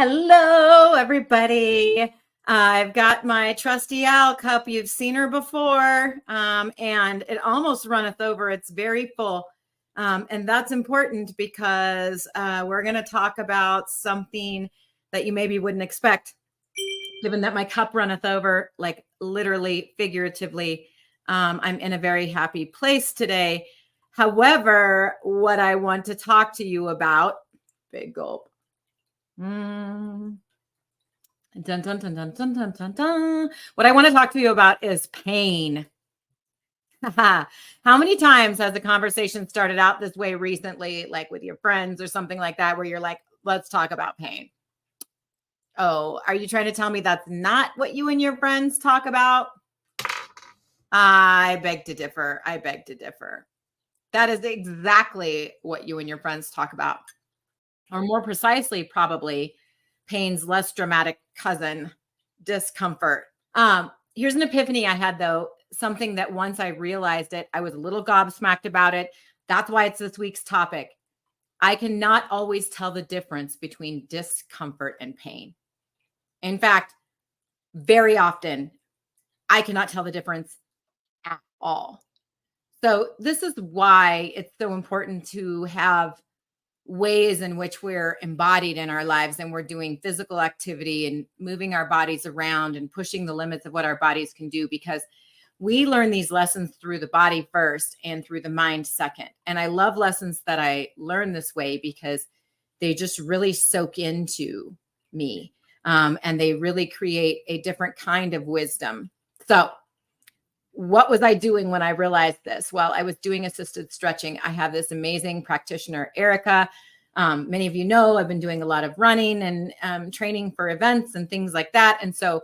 Hello, everybody. I've got my trusty owl cup. You've seen her before, and it almost runneth over. It's very full. And that's important because we're going to talk about something that you maybe wouldn't expect, given that my cup runneth over, like literally, figuratively. I'm in a very happy place today. However, what I want to talk to you about, big gulp. Dun, dun, dun, dun, dun, dun, dun, dun. What I want to talk to you about is pain. How many times has the conversation started out this way recently, like with your friends or something like that, where you're like, let's talk about pain? Oh, are you trying to tell me that's not what you and your friends talk about? I beg to differ. I beg to differ. That is exactly what you and your friends talk about. Or more precisely, probably pain's less dramatic cousin, discomfort. Here's an epiphany I had, though, something that once I realized it, I was a little gobsmacked about it. That's why it's this week's topic. I cannot always tell the difference between discomfort and pain. In fact, very often, I cannot tell the difference at all. So this is why it's so important to have ways in which we're embodied in our lives and we're doing physical activity and moving our bodies around and pushing the limits of what our bodies can do, because we learn these lessons through the body first and through the mind second. And I love lessons that I learn this way because they just really soak into me, and they really create a different kind of wisdom. So what was I doing when I realized this? Well, I was doing assisted stretching. I have this amazing practitioner, Erica. Many of you know I've been doing a lot of running and training for events and things like that. And so,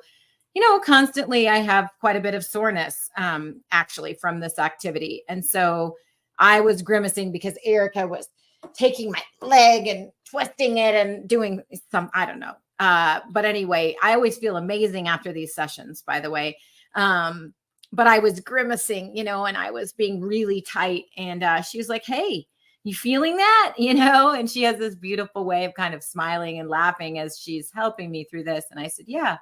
constantly I have quite a bit of soreness actually from this activity. And so I was grimacing because Erica was taking my leg and twisting it and doing some, I don't know. But anyway, I always feel amazing after these sessions, by the way. But I was grimacing, and I was being really tight. And she was like, hey, you feeling that? And she has this beautiful way of kind of smiling and laughing as she's helping me through this. And I said, yeah.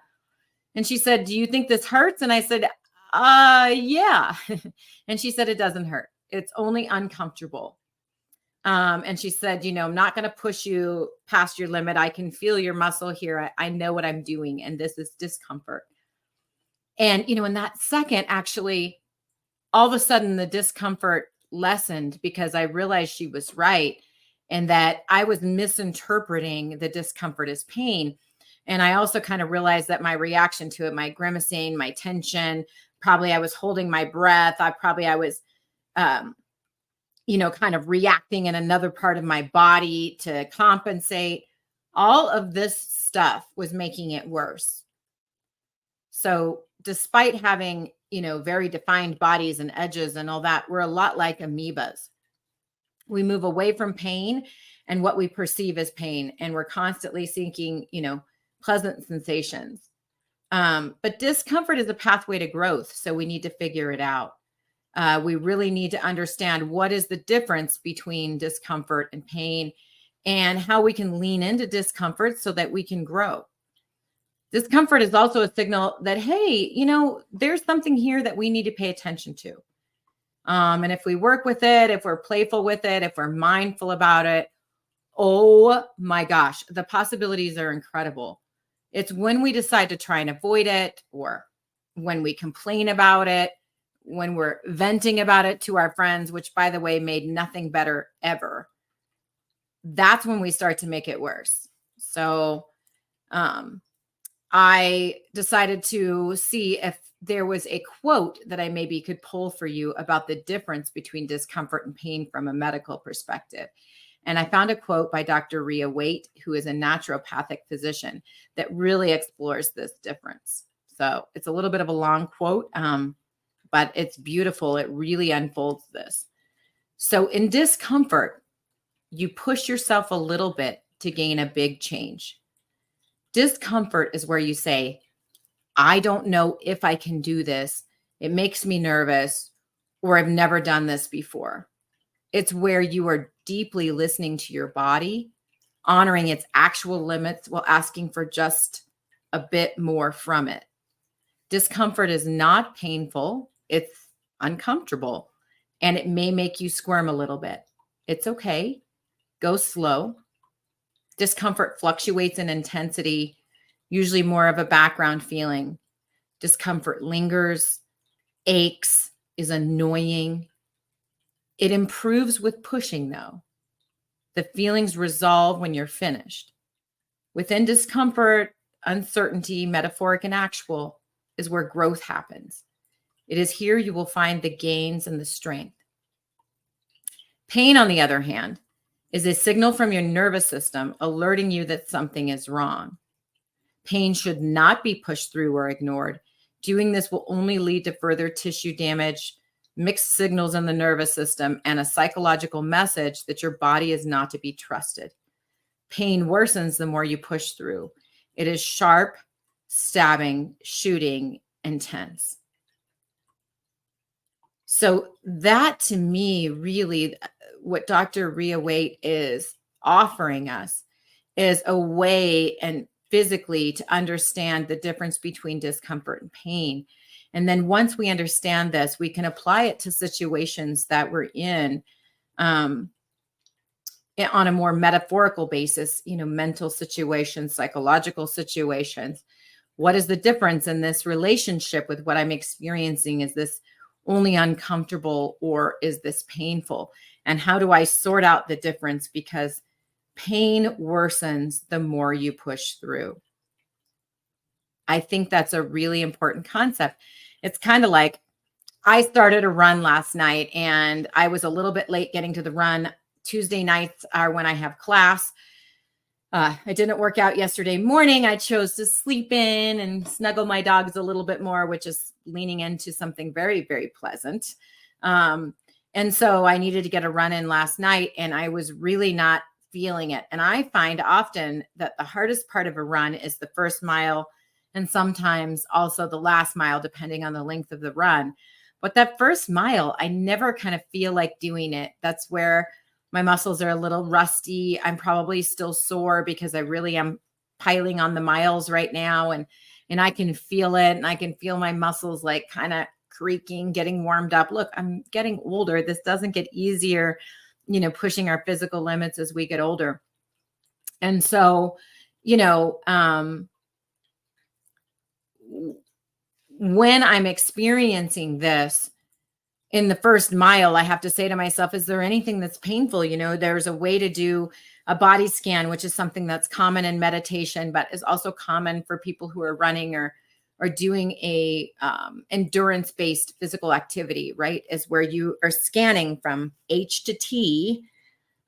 And she said, do you think this hurts? And I said, yeah. And she said, it doesn't hurt. It's only uncomfortable. And she said, I'm not going to push you past your limit. I can feel your muscle here. I know what I'm doing. And this is discomfort. And, in that second, actually, all of a sudden the discomfort lessened because I realized she was right and that I was misinterpreting the discomfort as pain. And I also kind of realized that my reaction to it, my grimacing, my tension, probably I was holding my breath. I was, kind of reacting in another part of my body to compensate. All of this stuff was making it worse. So despite having, very defined bodies and edges and all that, we're a lot like amoebas. We move away from pain and what we perceive as pain, and we're constantly seeking, pleasant sensations. But discomfort is a pathway to growth. So we need to figure it out. We really need to understand what is the difference between discomfort and pain and how we can lean into discomfort so that we can grow. Discomfort is also a signal that, hey, there's something here that we need to pay attention to. And if we work with it, if we're playful with it, if we're mindful about it, oh my gosh, the possibilities are incredible. It's when we decide to try and avoid it, or when we complain about it, when we're venting about it to our friends, which, by the way, made nothing better ever. That's when we start to make it worse. So, I decided to see if there was a quote that I maybe could pull for you about the difference between discomfort and pain from a medical perspective. And I found a quote by Dr. Rhea Waite, who is a naturopathic physician, that really explores this difference. So it's a little bit of a long quote, but it's beautiful. It really unfolds this. So in discomfort, you push yourself a little bit to gain a big change. Discomfort is where you say, I don't know if I can do this. It makes me nervous, or I've never done this before. It's where you are deeply listening to your body, honoring its actual limits while asking for just a bit more from it. Discomfort is not painful, it's uncomfortable, and it may make you squirm a little bit. It's okay. Go slow. Discomfort fluctuates in intensity, usually more of a background feeling. Discomfort lingers, aches, is annoying. It improves with pushing, though. The feelings resolve when you're finished. Within discomfort, uncertainty, metaphoric and actual, is where growth happens. It is here you will find the gains and the strength. Pain, on the other hand, is a signal from your nervous system alerting you that something is wrong. Pain should not be pushed through or ignored. Doing this will only lead to further tissue damage, mixed signals in the nervous system, and a psychological message that your body is not to be trusted. Pain worsens the more you push through. It is sharp, stabbing, shooting, intense. So that, to me, really what Dr. Rhea Waite is offering us is a way and physically to understand the difference between discomfort and pain. And then once we understand this, we can apply it to situations that we're in on a more metaphorical basis, mental situations, psychological situations. What is the difference in this relationship with what I'm experiencing? Is this only uncomfortable or is this painful? And how do I sort out the difference? Because pain worsens the more you push through. I think that's a really important concept. It's kind of like I started a run last night and I was a little bit late getting to the run. Tuesday nights are when I have class. I didn't work out yesterday morning. I chose to sleep in and snuggle my dogs a little bit more, which is leaning into something very, very pleasant. And so I needed to get a run in last night and I was really not feeling it. And I find often that the hardest part of a run is the first mile and sometimes also the last mile, depending on the length of the run. But that first mile, I never kind of feel like doing it. That's where my muscles are a little rusty. I'm probably still sore because I really am piling on the miles right now. And I can feel it. And I can feel my muscles like kind of creaking, getting warmed up. Look, I'm getting older. This doesn't get easier, pushing our physical limits as we get older. And so, when I'm experiencing this in the first mile, I have to say to myself, is there anything that's painful? There's a way to do a body scan, which is something that's common in meditation, but is also common for people who are running or doing a endurance-based physical activity, right? Is where you are scanning from H to T,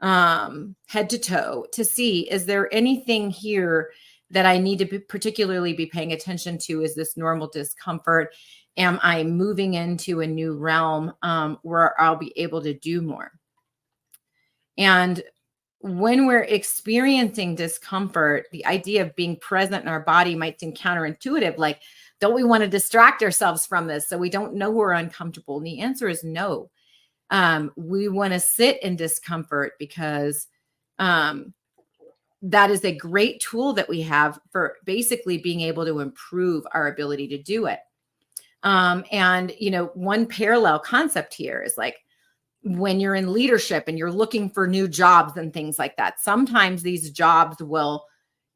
head to toe, to see, is there anything here that I need to particularly be paying attention to? Is this normal discomfort? Am I moving into a new realm where I'll be able to do more? And when we're experiencing discomfort, the idea of being present in our body might seem counterintuitive. Like, don't we want to distract ourselves from this so we don't know we're uncomfortable? And the answer is no. We want to sit in discomfort because that is a great tool that we have for basically being able to improve our ability to do it. And, one parallel concept here is like when you're in leadership and you're looking for new jobs and things like that, sometimes these jobs will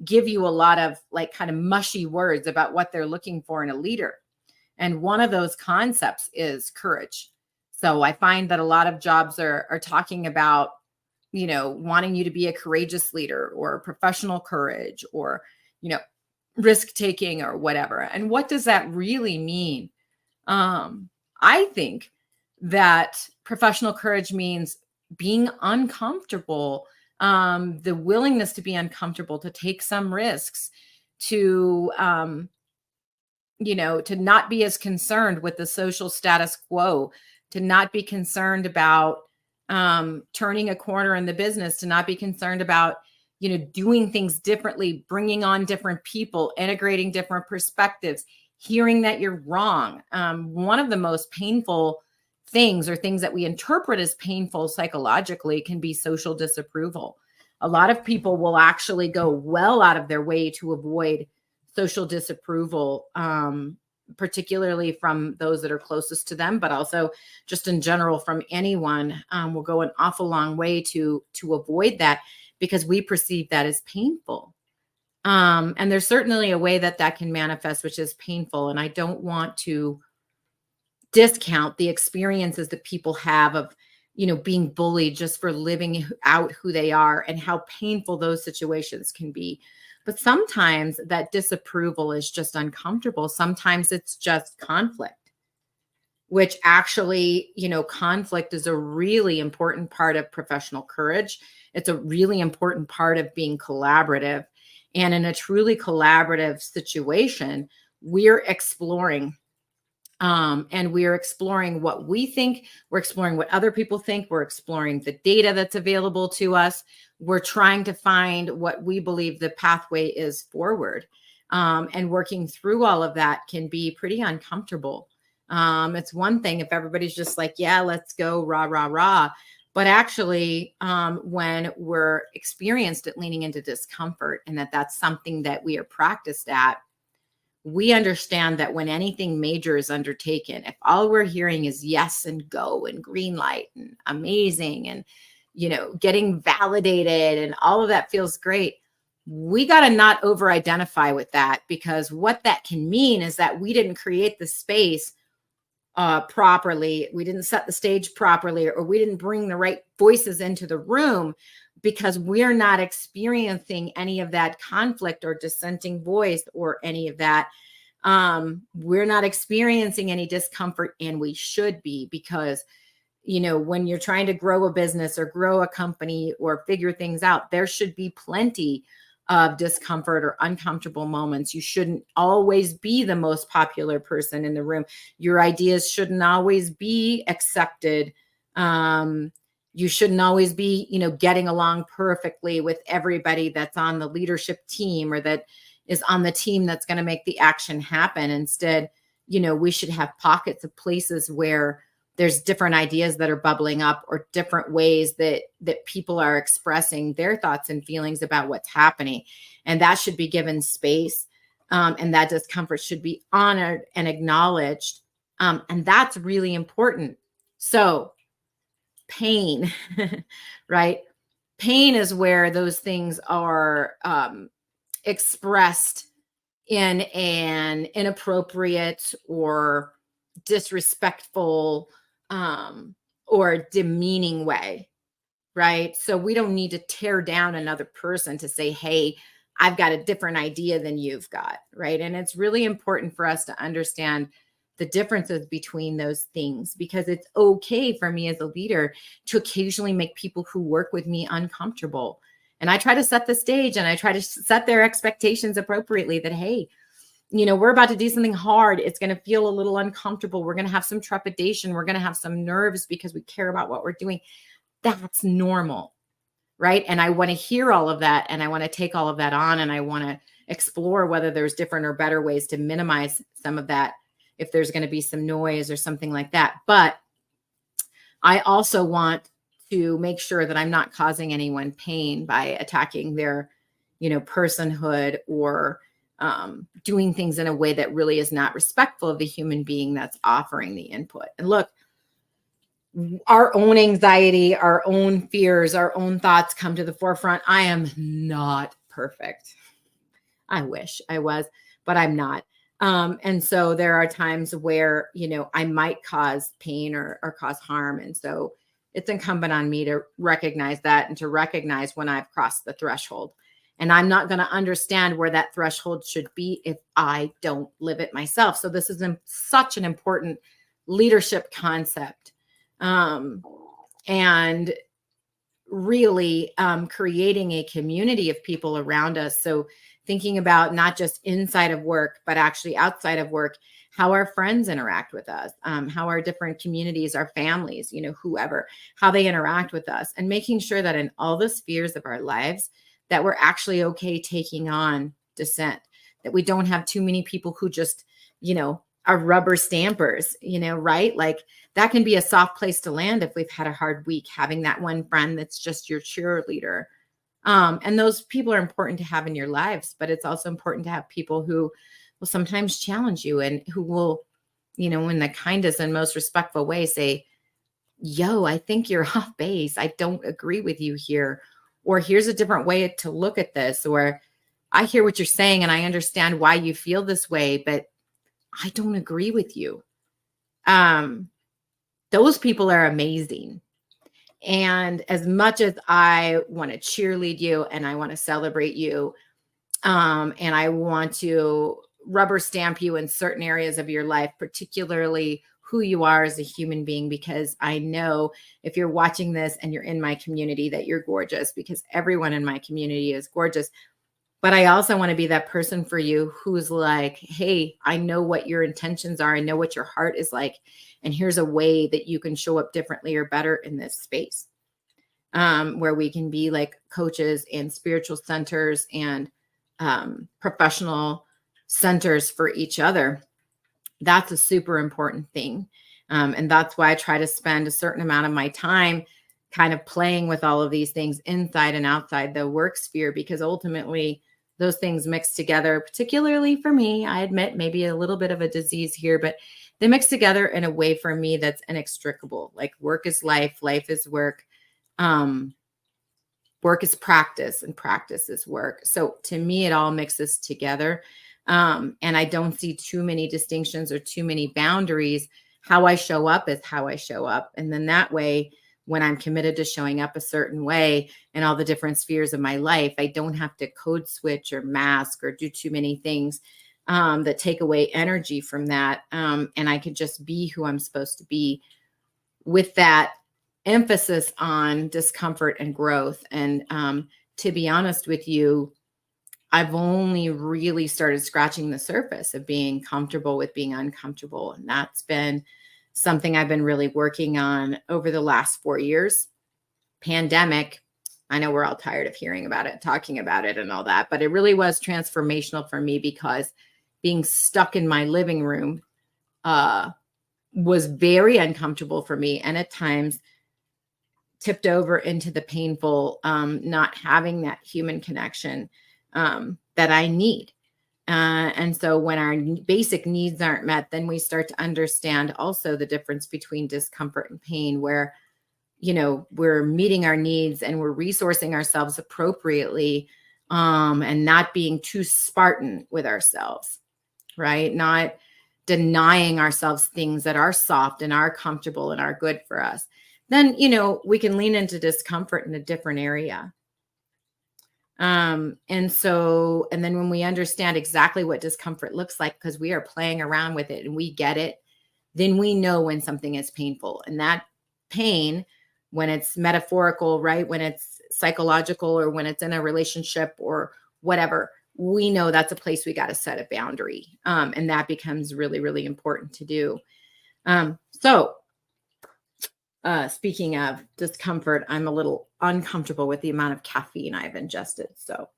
give you a lot of like kind of mushy words about what they're looking for in a leader. And one of those concepts is courage. So I find that a lot of jobs are talking about, wanting you to be a courageous leader or professional courage or, risk taking or whatever. And what does that really mean? I think that professional courage means being uncomfortable, the willingness to be uncomfortable, to take some risks, to not be as concerned with the social status quo, to not be concerned about turning a corner in the business, to not be concerned about, doing things differently, bringing on different people, integrating different perspectives, hearing that you're wrong. One of the most painful things or things that we interpret as painful psychologically can be social disapproval. A lot of people will actually go well out of their way to avoid social disapproval, particularly from those that are closest to them, but also just in general from anyone, will go an awful long way to avoid that, because we perceive that as painful. And there's certainly a way that that can manifest, which is painful. And I don't want to discount the experiences that people have of, being bullied just for living out who they are, and how painful those situations can be. But sometimes that disapproval is just uncomfortable. Sometimes it's just conflict, which actually, conflict is a really important part of professional courage. It's a really important part of being collaborative. And in a truly collaborative situation, we're exploring. And we're exploring what we think, we're exploring what other people think, we're exploring the data that's available to us. We're trying to find what we believe the pathway is forward. And working through all of that can be pretty uncomfortable. It's one thing if everybody's just like, yeah, let's go, rah, rah, rah. But actually, when we're experienced at leaning into discomfort, and that's something that we are practiced at, we understand that when anything major is undertaken, if all we're hearing is yes and go and green light and amazing and, getting validated and all of that feels great, we got to not over identify with that, because what that can mean is that we didn't create the space properly. We didn't set the stage properly, or we didn't bring the right voices into the room, because we're not experiencing any of that conflict or dissenting voice or any of that. We're not experiencing any discomfort, and we should be, because, when you're trying to grow a business or grow a company or figure things out, there should be plenty of discomfort or uncomfortable moments. You shouldn't always be the most popular person in the room. Your ideas shouldn't always be accepted. You shouldn't always be, getting along perfectly with everybody that's on the leadership team or that is on the team that's going to make the action happen. Instead, we should have pockets of places where there's different ideas that are bubbling up, or different ways that people are expressing their thoughts and feelings about what's happening. And that should be given space. And that discomfort should be honored and acknowledged. And that's really important. So pain, right? Pain is where those things are expressed in an inappropriate or disrespectful or demeaning way, right? So we don't need to tear down another person to say, hey, I've got a different idea than you've got, right? And it's really important for us to understand the differences between those things, because it's okay for me as a leader to occasionally make people who work with me uncomfortable. And I try to set the stage, and I try to set their expectations appropriately that, hey, we're about to do something hard. It's going to feel a little uncomfortable. We're going to have some trepidation. We're going to have some nerves because we care about what we're doing. That's normal, right? And I want to hear all of that, and I want to take all of that on, and I want to explore whether there's different or better ways to minimize some of that if there's going to be some noise or something like that. But I also want to make sure that I'm not causing anyone pain by attacking their, personhood, or doing things in a way that really is not respectful of the human being that's offering the input. And look, our own anxiety, our own fears, our own thoughts come to the forefront. I am not perfect. I wish I was, but I'm not. And so there are times where, I might cause pain or cause harm. And so it's incumbent on me to recognize that, and to recognize when I've crossed the threshold. And I'm not going to understand where that threshold should be if I don't live it myself. So this is such an important leadership concept. And really creating a community of people around us. So thinking about not just inside of work, but actually outside of work, how our friends interact with us, how our different communities, our families, whoever, how they interact with us, and making sure that in all the spheres of our lives, that we're actually okay taking on dissent, that we don't have too many people who just, are rubber stampers, right? Like that can be a soft place to land if we've had a hard week, having that one friend that's just your cheerleader. And those people are important to have in your lives, but it's also important to have people who will sometimes challenge you and who will, in the kindest and most respectful way say, yo, I think you're off base. I don't agree with you here. Or here's a different way to look at this. Or I hear what you're saying and I understand why you feel this way, but I don't agree with you. Those people are amazing. And as much as I want to cheerlead you and I want to celebrate you, and I want to rubber stamp you in certain areas of your life, particularly who you are as a human being, because I know if you're watching this and you're in my community that you're gorgeous, because everyone in my community is gorgeous. But I also want to be that person for you who's like, hey, I know what your intentions are. I know what your heart is like. And here's a way that you can show up differently or better in this space, where we can be like coaches and spiritual centers and professional centers for each other. That's a super important thing. And that's why I try to spend a certain amount of my time kind of playing with all of these things inside and outside the work sphere, because ultimately those things mix together, particularly for me. I admit maybe a little bit of a disease here, but they mix together in a way for me that's inextricable. Like work is life, life is work. Work is practice and practice is work. So to me, it all mixes together. And I don't see too many distinctions or too many boundaries. How I show up is how I show up. And then that way, when I'm committed to showing up a certain way in all the different spheres of my life, I don't have to code switch or mask or do too many things that take away energy from that. And I could just be who I'm supposed to be with that emphasis on discomfort and growth. And to be honest with you, I've only really started scratching the surface of being comfortable with being uncomfortable. And that's been something I've been really working on over the last 4 years. Pandemic, I know we're all tired of hearing about it, talking about it and all that, but it really was transformational for me, because being stuck in my living room was very uncomfortable for me, and at times tipped over into the painful, not having that human connection that I need. And so when our basic needs aren't met, then we start to understand also the difference between discomfort and pain, where, we're meeting our needs and we're resourcing ourselves appropriately, and not being too Spartan with ourselves, right? Not denying ourselves things that are soft and are comfortable and are good for us. Then, we can lean into discomfort in a different area. And then when we understand exactly what discomfort looks like, because we are playing around with it and we get it, then we know when something is painful. And that pain, when it's metaphorical, right? When it's psychological, or when it's in a relationship or whatever, we know that's a place we got to set a boundary. And that becomes really, really important to do. Speaking of discomfort, I'm a little uncomfortable with the amount of caffeine I've ingested. So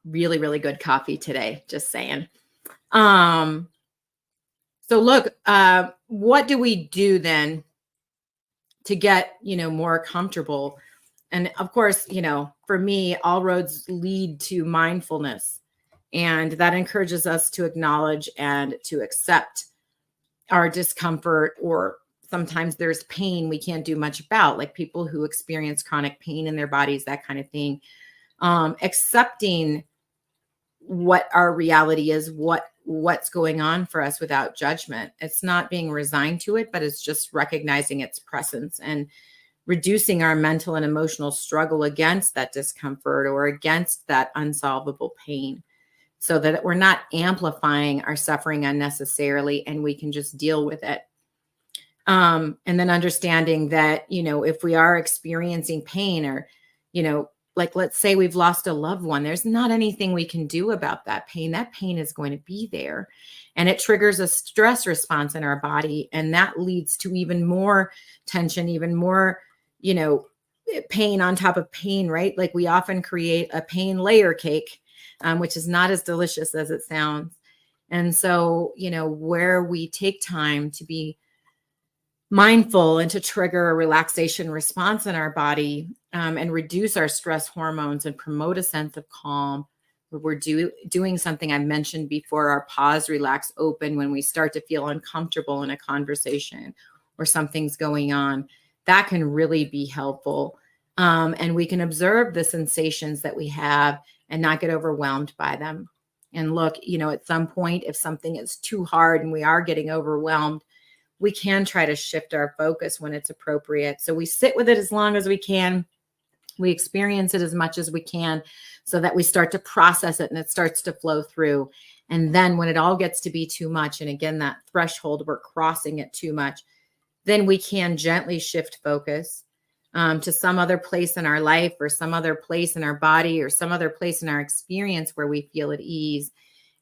really, really good coffee today, just saying. So look, what do we do then to get, more comfortable? And of course, for me, all roads lead to mindfulness, and that encourages us to acknowledge and to accept our discomfort, or sometimes there's pain we can't do much about, like people who experience chronic pain in their bodies, that kind of thing. Accepting what our reality is, what's going on for us without judgment. It's not being resigned to it, but it's just recognizing its presence and reducing our mental and emotional struggle against that discomfort or against that unsolvable pain, so that we're not amplifying our suffering unnecessarily and we can just deal with it. And then understanding that, if we are experiencing pain, or, like let's say we've lost a loved one, there's not anything we can do about that pain. That pain is going to be there, and it triggers a stress response in our body. And that leads to even more tension, even more, pain on top of pain, right? Like we often create a pain layer cake, which is not as delicious as it sounds. And so, where we take time to be mindful and to trigger a relaxation response in our body, and reduce our stress hormones and promote a sense of calm. Where we're doing something I mentioned before, our pause, relax, open, when we start to feel uncomfortable in a conversation or something's going on, that can really be helpful. And we can observe the sensations that we have and not get overwhelmed by them. And look, at some point, if something is too hard and we are getting overwhelmed, we can try to shift our focus when it's appropriate. So we sit with it as long as we can. We experience it as much as we can so that we start to process it and it starts to flow through. And then when it all gets to be too much, and again, that threshold, we're crossing it too much, then we can gently shift focus to some other place in our life or some other place in our body or some other place in our experience where we feel at ease.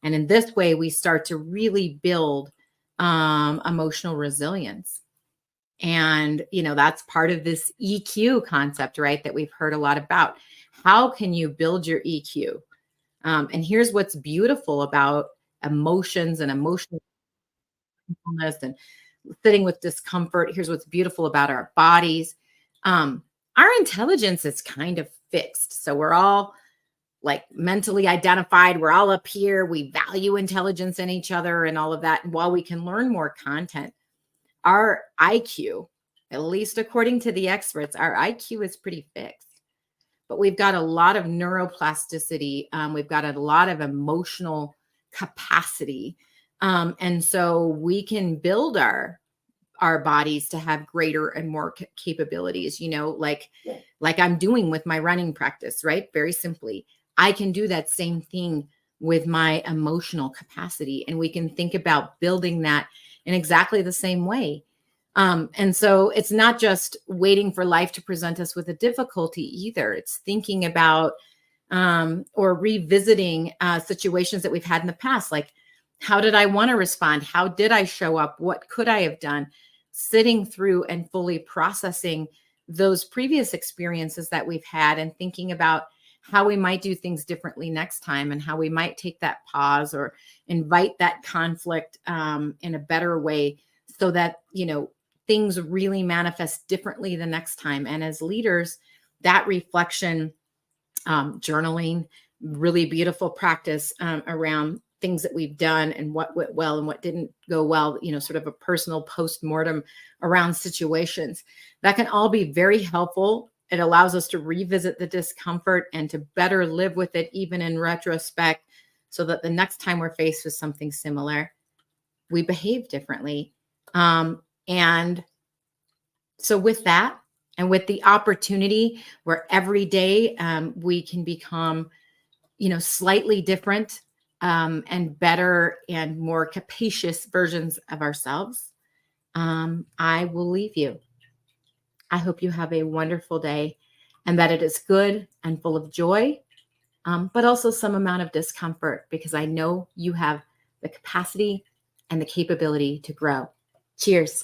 And in this way, we start to really build emotional resilience. And, that's part of this EQ concept, right? That we've heard a lot about. How can you build your EQ? And here's what's beautiful about emotions and emotionalness and sitting with discomfort. Here's what's beautiful about our bodies. Our intelligence is kind of fixed. So we're all like mentally identified. We're all up here. We value intelligence in each other and all of that. And while we can learn more content, our IQ, at least according to the experts, our IQ is pretty fixed. But we've got a lot of neuroplasticity. We've got a lot of emotional capacity. And so we can build our bodies to have greater and more capabilities, like I'm doing with my running practice, right? Very simply, I can do that same thing with my emotional capacity. And we can think about building that in exactly the same way. And so it's not just waiting for life to present us with a difficulty either. It's thinking about or revisiting situations that we've had in the past. Like, how did I want to respond? How did I show up? What could I have done? Sitting through and fully processing those previous experiences that we've had and thinking about how we might do things differently next time and how we might take that pause or invite that conflict in a better way so that, things really manifest differently the next time. And as leaders, that reflection, journaling, really beautiful practice around things that we've done and what went well and what didn't go well, sort of a personal post-mortem around situations. That can all be very helpful. It allows us to revisit the discomfort and to better live with it, even in retrospect, so that the next time we're faced with something similar, we behave differently. And so with that, and with the opportunity where every day we can become, slightly different and better and more capacious versions of ourselves, I will leave you. I hope you have a wonderful day and that it is good and full of joy, but also some amount of discomfort, because I know you have the capacity and the capability to grow. Cheers.